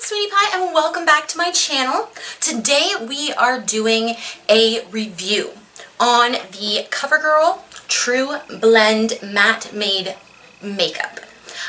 it's Sweetie Pie and welcome back to my channel. Today we are doing a review on the Covergirl True Blend Matte Made Makeup.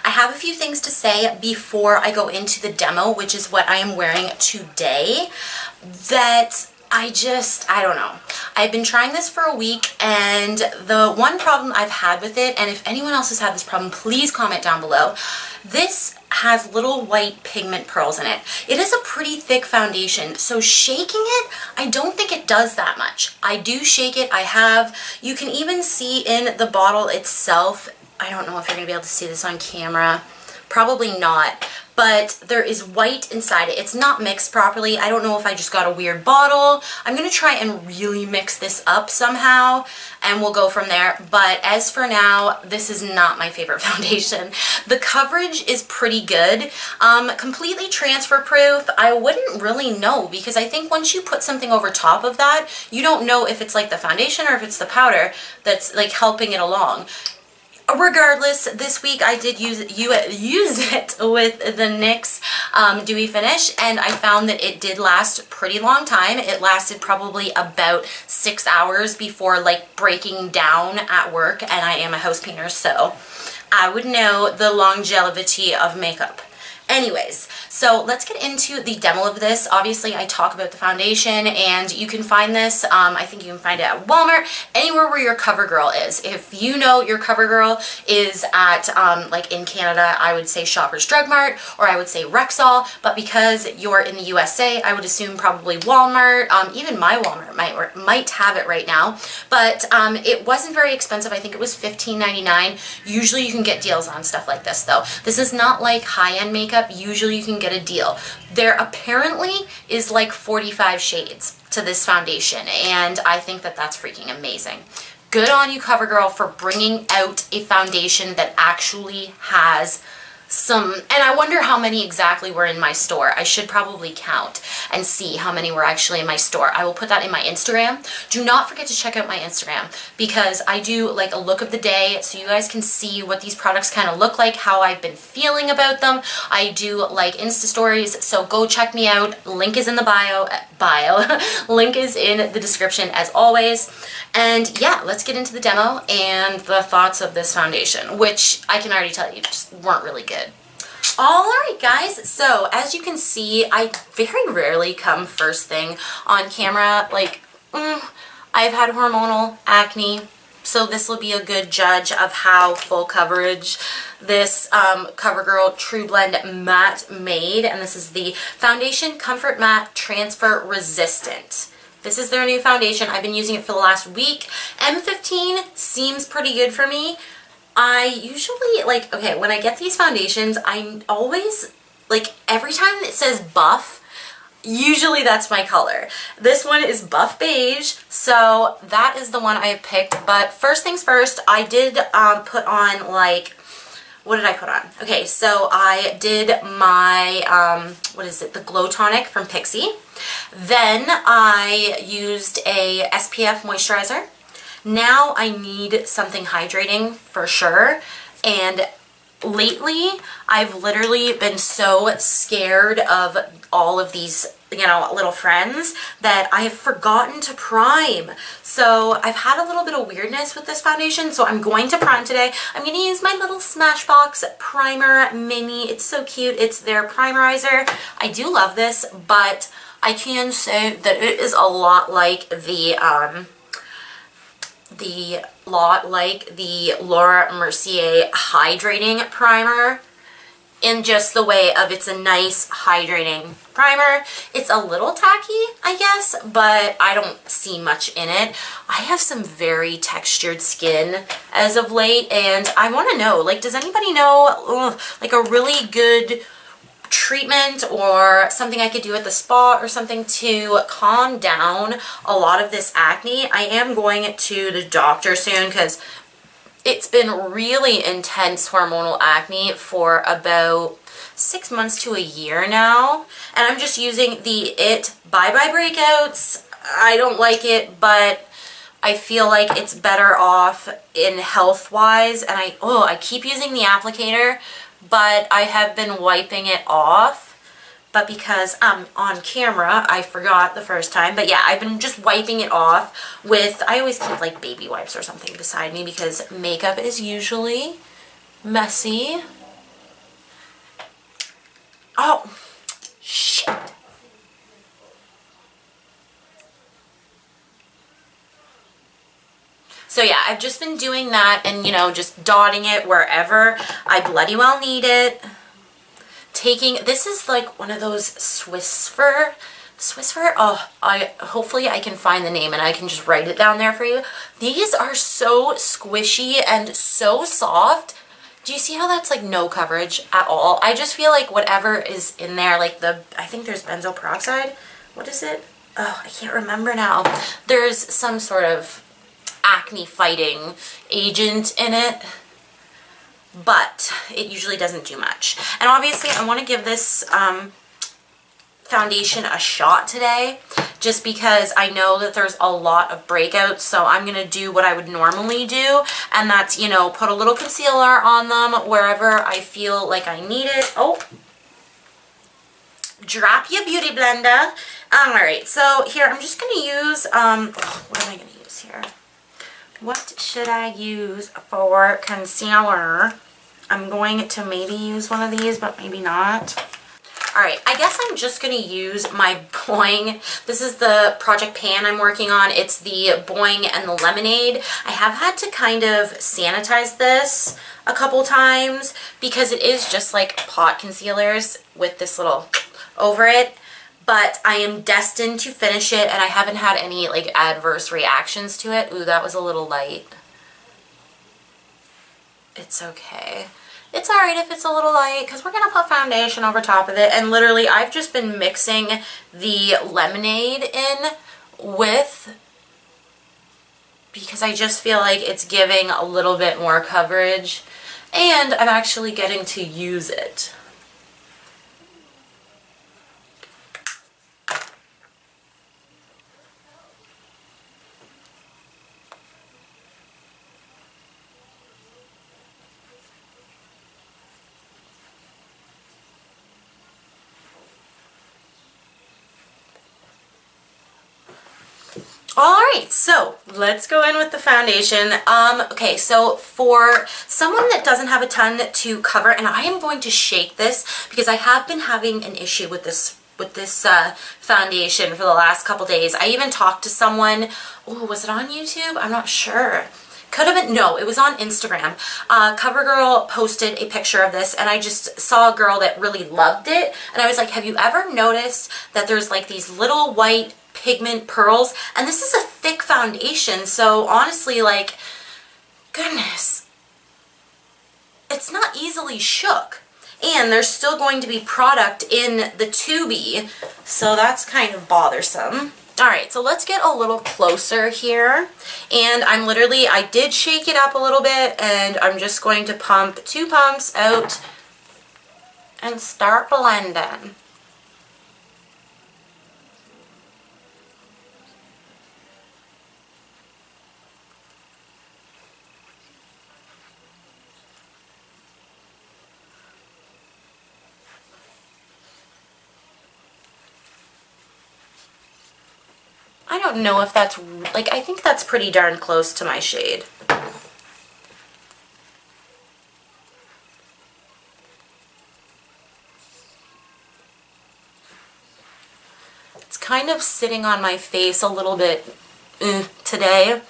I have a few things to say before I go into the demo, which is what I am wearing today, that I don't know. I've been trying this for a week, and the one problem I've had with it, and if anyone else has had this problem, please comment down below. This has little white pigment pearls in it. It is a pretty thick foundation, so shaking it, I don't think it does that much. I do shake it, you can even see in the bottle itself, I don't know if you're going to be able to see this on camera, probably not, but there is white inside it. It's not mixed properly. I don't know if I just got a weird bottle. I'm going to try and really mix this up somehow, and we'll go from there. But as for now, this is not my favorite foundation. The coverage is pretty good. Completely transfer proof, I wouldn't really know, because I think once you put something over top of that, you don't know if it's like the foundation or if it's the powder that's like helping it along. Regardless, this week I did use it with the NYX Dewy Finish, and I found that it did last a pretty long time. It lasted probably about 6 hours before like breaking down at work, and I am a house painter, so I would know the longevity of makeup. Anyways, so let's get into the demo of this. Obviously, I talk about the foundation, and you can find this, I think you can find it at Walmart, anywhere where your Covergirl is. If you know your Covergirl is at, like in Canada, I would say Shoppers Drug Mart, or I would say Rexall, but because you're in the USA, I would assume probably Walmart. Even my Walmart might have it right now, but it wasn't very expensive. I think it was $15.99. Usually you can get deals on stuff like this, though. This is not like high-end makeup. Usually you can get a deal. There apparently is like 45 shades to this foundation, and I think that that's freaking amazing. Good on you, Covergirl, for bringing out a foundation that actually has some, and I wonder how many exactly were in my store. I should probably count and see how many were actually in my store. I will put that in my Instagram. Do not forget to check out my Instagram, because I do like a look of the day so you guys can see what these products kind of look like, how I've been feeling about them. I do like Insta stories, so go check me out. Link is in the bio. Link is in the description as always. And yeah, let's get into the demo and the thoughts of this foundation, which I can already tell you just weren't really good. Alright guys, so as you can see, I very rarely come first thing on camera. Like, I've had hormonal acne, so this will be a good judge of how full coverage this Covergirl True Blend Matte Made, and this is the Foundation Comfort Matte Transfer Resistant. This is their new foundation. I've been using it for the last week. M15 seems pretty good for me. I usually, like, okay, when I get these foundations, I always, like, every time it says buff, usually that's my color. This one is buff beige, so that is the one I picked. But first things first, I did put on, like, what did I put on? Okay, so I did my, what is it, the Glow Tonic from Pixi. Then I used a SPF moisturizer. Now I need something hydrating for sure, and lately I've literally been so scared of all of these, you know, little friends that I have forgotten to prime. So I've had a little bit of weirdness with this foundation, so I'm going to prime today. I'm going to use my little Smashbox Primer Mini. It's so cute. It's their primerizer. I do love this, but I can say that it is a lot like the Laura Mercier hydrating primer, in just the way of it's a nice hydrating primer. It's a little tacky, I guess, but I don't see much in it. I have some very textured skin as of late, and I want to know, like, does anybody know like a really good treatment or something I could do at the spa or something to calm down a lot of this acne? I am going to the doctor soon, because it's been really intense hormonal acne for about 6 months to a year now, and I'm just using the Bye Bye Breakouts. I don't like it, but I feel like it's better off in health-wise, and I keep using the applicator, but I have been wiping it off but because I'm on camera, I forgot the first time. But yeah, I've been just wiping it off with, I always keep like baby wipes or something beside me because makeup is usually messy. Oh, shit. So yeah, I've just been doing that and, you know, just dotting it wherever I bloody well need it. This is like one of those Swiss fur, oh, hopefully I can find the name and I can just write it down there for you. These are so squishy and so soft. Do you see how that's like no coverage at all? I just feel like whatever is in there, like I think there's benzoyl peroxide. What is it? Oh, I can't remember now. There's some sort of acne fighting agent in it, but it usually doesn't do much. And obviously I want to give this foundation a shot today just because I know that there's a lot of breakouts, so I'm going to do what I would normally do, and that's, you know, put a little concealer on them wherever I feel like I need it. Oh, drop your beauty blender. Alright, so here I'm just going to use, what am I going to use here? What should I use for concealer? I'm going to maybe use one of these, but maybe not. Alright, I guess I'm just going to use my Boing. This is the project pan I'm working on. It's the Boing and the Lemonade. I have had to kind of sanitize this a couple times because it is just like pot concealers with this little over it. But I am destined to finish it, and I haven't had any like adverse reactions to it. Ooh, that was a little light. It's okay. It's alright if it's a little light because we're going to put foundation over top of it. And literally, I've just been mixing the lemonade in with, because I just feel like it's giving a little bit more coverage. And I'm actually getting to use it. Alright, so let's go in with the foundation. Okay, so for someone that doesn't have a ton to cover, and I am going to shake this because I have been having an issue with this foundation for the last couple days. I even talked to someone, oh, was it on YouTube? I'm not sure. Could have been, no, it was on Instagram. Covergirl posted a picture of this, and I just saw a girl that really loved it, and I was like, have you ever noticed that there's like these little white pigment pearls? And this is a thick foundation, so honestly, like, goodness, it's not easily shook. And there's still going to be product in the tubey, so that's kind of bothersome. Alright, so let's get a little closer here. And I did shake it up a little bit, and I'm just going to pump 2 pumps out and start blending. I don't know if that's, like, I think that's pretty darn close to my shade. It's kind of sitting on my face a little bit today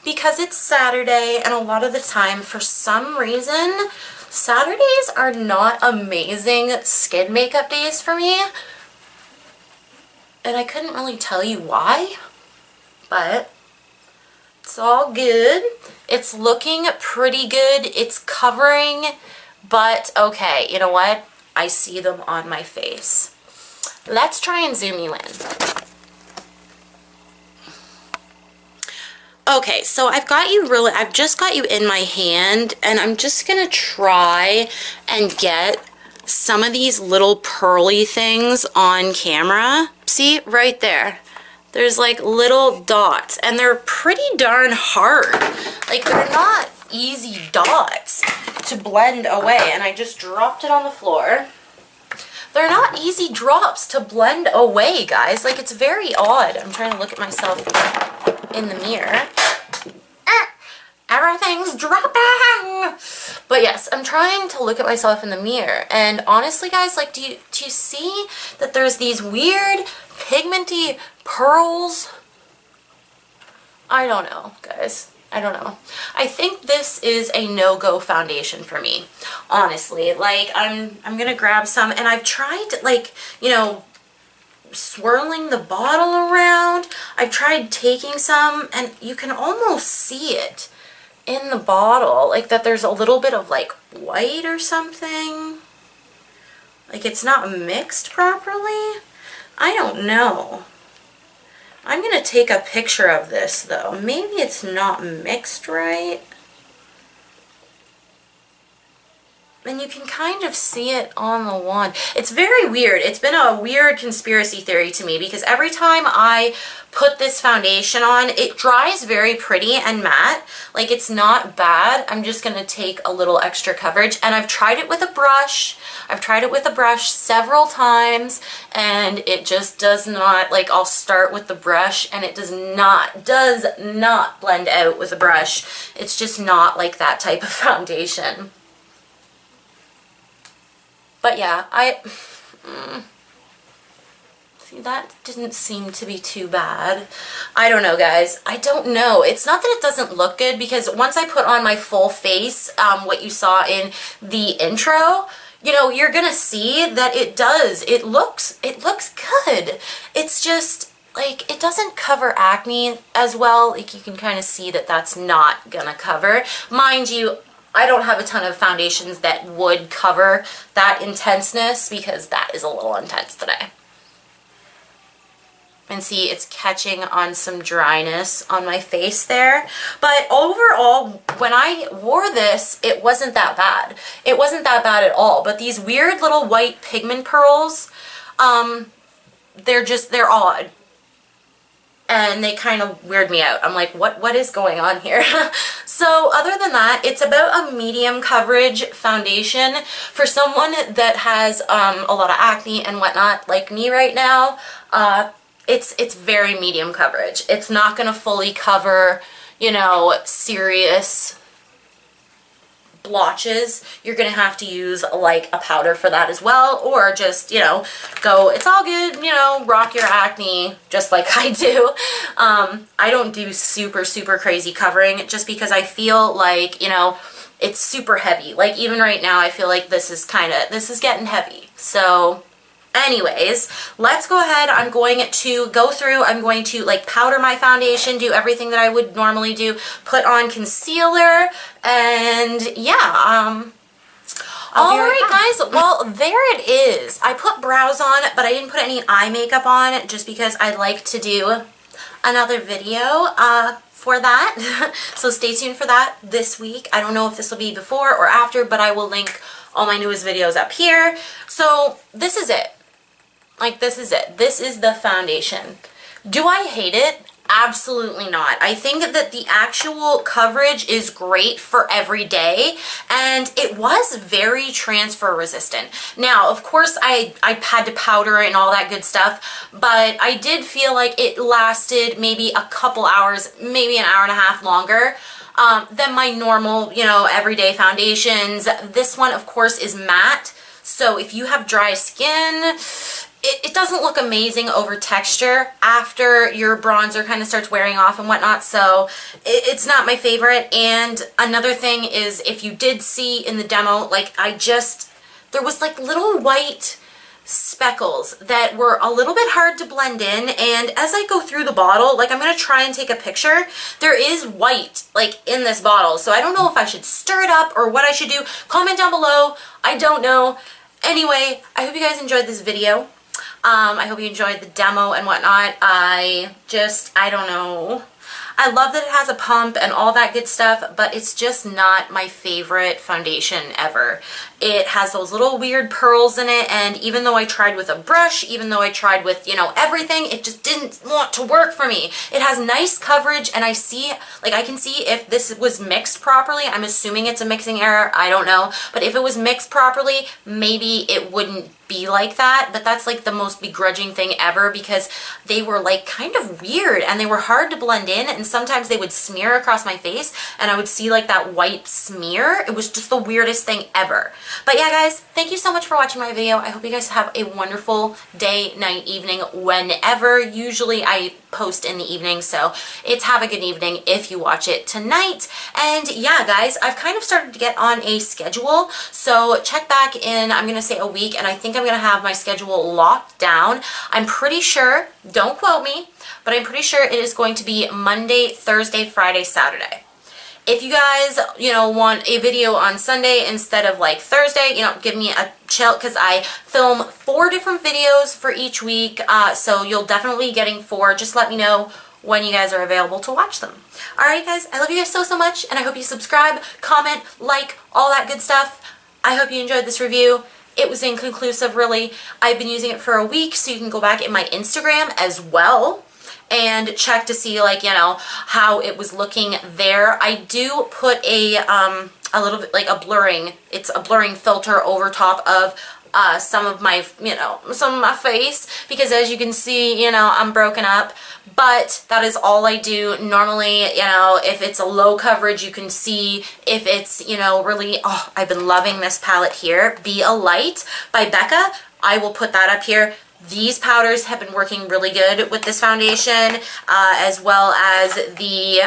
because it's Saturday, and a lot of the time, for some reason, Saturdays are not amazing skin makeup days for me. And I couldn't really tell you why, but it's all good. It's looking pretty good. It's covering, but okay, you know what? I see them on my face. Let's try and zoom you in. Okay, so I've just got you in my hand, and I'm just gonna try and get some of these little pearly things on camera. See, right there. There's like little dots, and they're pretty darn hard. Like, they're not easy dots to blend away, and I just dropped it on the floor. They're not not easy drops to blend away, guys. Like, it's very odd. I'm trying to look at myself in the mirror. Everything's dropping! But yes, I'm trying to look at myself in the mirror. And honestly, guys, like, do you see that there's these weird pigmenty pearls? I don't know, guys. I don't know. I think this is a no-go foundation for me, honestly. Like, I'm gonna grab some, and I've tried, like, you know, swirling the bottle around. I've tried taking some, and you can almost see it in the bottle, like that there's a little bit of like white or something. Like it's not mixed properly. I don't know. I'm gonna take a picture of this though. Maybe it's not mixed right. And you can kind of see it on the wand. It's very weird. It's been a weird conspiracy theory to me because every time I put this foundation on, it dries very pretty and matte. Like, it's not bad. I'm just going to take a little extra coverage. And I've tried it with a brush. I've tried it with a brush several times, and it just does not, like, I'll start with the brush, and it does not blend out with a brush. It's just not like that type of foundation. But yeah, see, that didn't seem to be too bad. I don't know, guys. I don't know. It's not that it doesn't look good, because once I put on my full face, what you saw in the intro, you know, you're gonna see that it does. It looks good. It's just, like, it doesn't cover acne as well. Like, you can kind of see that that's not gonna cover. Mind you, I don't have a ton of foundations that would cover that intenseness because that is a little intense today. And see, it's catching on some dryness on my face there. But overall, when I wore this, it wasn't that bad. It wasn't that bad at all. But these weird little white pigment pearls, they're odd. And they kind of weird me out. I'm like, what is going on here? So other than that, it's about a medium coverage foundation for someone that has a lot of acne and whatnot, like me right now. It's very medium coverage. It's not going to fully cover, you know, serious blotches. You're gonna have to use like a powder for that as well, or just, you know, go, it's all good, you know, rock your acne just like I do. I don't do super crazy covering just because I feel like, you know, it's super heavy. Like even right now I feel like this is getting heavy. So anyways, let's go ahead. I'm going to go through, I'm going to like powder my foundation, do everything that I would normally do, put on concealer, and yeah, alright guys, well there it is. I put brows on, but I didn't put any eye makeup on just because I'd like to do another video for that. So stay tuned for that this week. I don't know if this will be before or after, but I will link all my newest videos up here. So this is it. Like, this is it. This is the foundation. Do I hate it? Absolutely not. I think that the actual coverage is great for every day, and it was very transfer resistant. Now, of course, I had to powder and all that good stuff, but I did feel like it lasted maybe a couple hours, maybe an hour and a half longer than my normal, you know, everyday foundations. This one, of course, is matte, so if you have dry skin, it doesn't look amazing over texture after your bronzer kind of starts wearing off and whatnot, so it's not my favorite. And another thing is, if you did see in the demo, like there was like little white speckles that were a little bit hard to blend in, and as I go through the bottle, like I'm going to try and take a picture, there is white like in this bottle, so I don't know if I should stir it up or what I should do. Comment down below. I don't know. Anyway, I hope you guys enjoyed this video. I hope you enjoyed the demo and whatnot. I don't know. I love that it has a pump and all that good stuff, but it's just not my favorite foundation ever. It has those little weird pearls in it, and even though I tried with a brush, even though I tried with, you know, everything, it just didn't want to work for me. It has nice coverage, and I see, like, I can see if this was mixed properly. I'm assuming it's a mixing error, I don't know, but if it was mixed properly, maybe it wouldn't be like that. But that's like the most begrudging thing ever, because they were like kind of weird and they were hard to blend in, and sometimes they would smear across my face and I would see like that white smear. It was just the weirdest thing ever. But yeah, guys, thank you so much for watching my video. I hope you guys have a wonderful day, night, evening, whenever. Usually I post in the evening, so it's have a good evening if you watch it tonight. And yeah, guys, I've kind of started to get on a schedule, so check back in, I'm gonna say a week, and I think I'm gonna have my schedule locked down. I'm pretty sure, don't quote me, but I'm pretty sure it is going to be Monday, Thursday, Friday, Saturday. If you guys, you know, want a video on Sunday instead of like Thursday, you know, give me a chill, because I film 4 different videos for each week, so you'll definitely be getting 4. Just let me know when you guys are available to watch them. Alright guys, I love you guys so, so much, and I hope you subscribe, comment, like, all that good stuff. I hope you enjoyed this review. It was inconclusive, really. I've been using it for a week, so you can go back in my Instagram as well and check to see, like, you know, how it was looking there. I do put a little bit like a blurring, it's a blurring filter over top of some of my, you know, some of my face, because as you can see, you know, I'm broken up. But that is all I do. Normally, you know, if it's a low coverage, you can see. If it's, you know, really, oh, I've been loving this palette here, Be a Light by Becca. I will put that up here. These powders have been working really good with this foundation, as well as the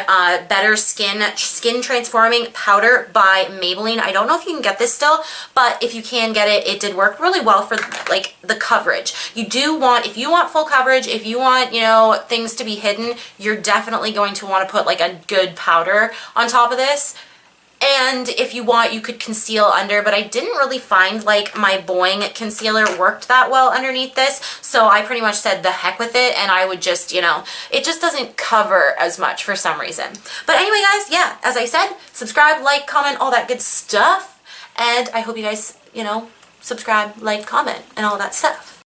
Better Skin Transforming Powder by Maybelline. I don't know if you can get this still, but if you can get it, it did work really well for like the coverage. You do want, if you want full coverage, if you want, you know, things to be hidden, you're definitely going to want to put like a good powder on top of this. And if you want, you could conceal under, but I didn't really find like my Boing concealer worked that well underneath this, so I pretty much said the heck with it, and I would just, you know, it just doesn't cover as much for some reason. But anyway, guys, yeah, as I said, subscribe, like, comment, all that good stuff, and I hope you guys, you know, subscribe, like, comment, and all that stuff.